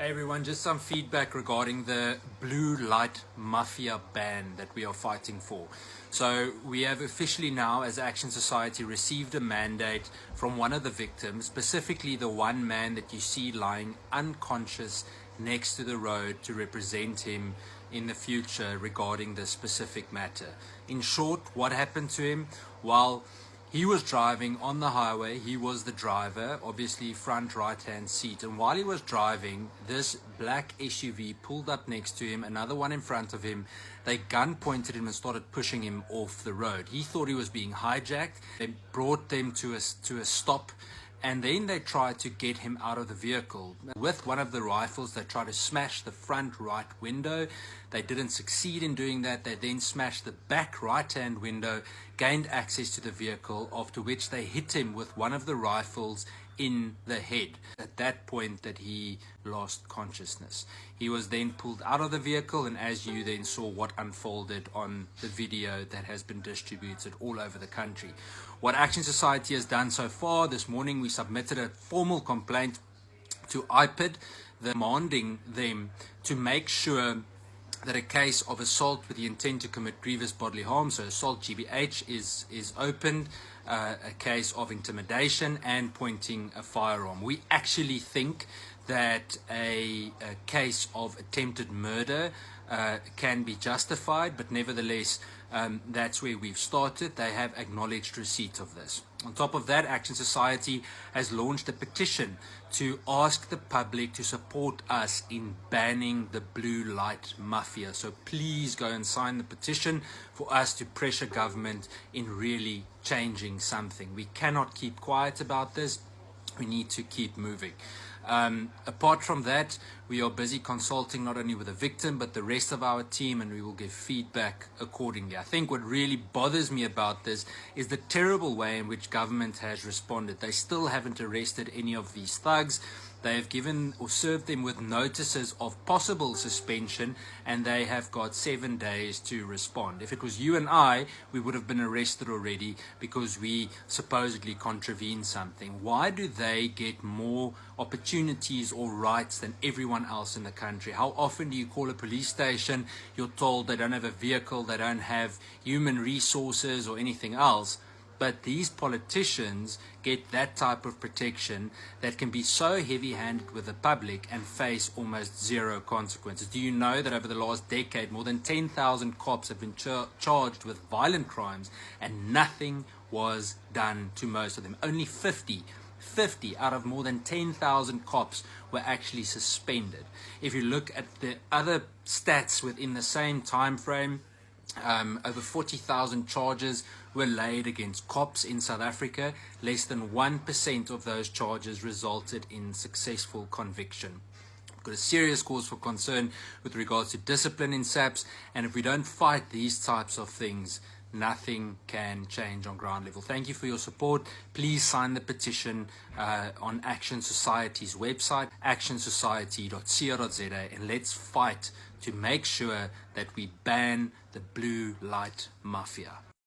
Hey everyone, just some feedback regarding the blue light mafia ban that we are fighting for. So we have officially now, as Action Society, received a mandate from one of the victims, specifically the one man that you see lying unconscious next to the road, to represent him in the future regarding this specific matter. In short, what happened to him? While he was driving on the highway, he was the driver, obviously front right-hand seat. And while he was driving, this black SUV pulled up next to him, another one in front of him. They gun pointed him and started pushing him off the road. He thought he was being hijacked. They brought them to a stop, and then they tried to get him out of the vehicle. With one of the rifles, they tried to smash the front right window. They didn't succeed in doing that. They then smashed the back right-hand window, gained access to the vehicle, after which they hit him with one of the rifles in the head. At that point that he lost consciousness. He was then pulled out of the vehicle, and as you then saw what unfolded on the video that has been distributed all over the country. What Action Society has done so far, this morning we submitted a formal complaint to IPID, demanding them to make sure that a case of assault with the intent to commit grievous bodily harm, so assault GBH, is opened, a case of intimidation and pointing a firearm. We actually think that a case of attempted murder can be justified, but nevertheless, that's where we've started. They have acknowledged receipt of this. On top of that, Action Society has launched a petition to ask the public to support us in banning the blue light mafia. So please go and sign the petition for us to pressure government in really changing something. We cannot keep quiet about this. We need to keep moving. Apart from that, we are busy consulting not only with the victim but the rest of our team, and we will give feedback accordingly. I think what really bothers me about this is the terrible way in which government has responded. They still haven't arrested any of these thugs. They have given or served them with notices of possible suspension, and they have got 7 days to respond. If it was you and I, we would have been arrested already because we supposedly contravened something. Why do they get more opportunities or rights than everyone else in the country? How often do you call a police station, you're told they don't have a vehicle, they don't have human resources or anything else? But these politicians get that type of protection that can be so heavy-handed with the public and face almost zero consequences. Do you know that over the last decade, more than 10,000 cops have been charged with violent crimes, and nothing was done to most of them? Only 50 out of more than 10,000 cops were actually suspended. If you look at the other stats within the same time frame, over 40,000 charges were laid against cops in South Africa. Less than 1% of those charges resulted in successful conviction. We've got a serious cause for concern with regards to discipline in SAPS, and if we don't fight these types of things, nothing can change on ground level. Thank you for your support. Please sign the petition on Action Society's website, actionsociety.co.za, and let's fight to make sure that we ban the blue light mafia.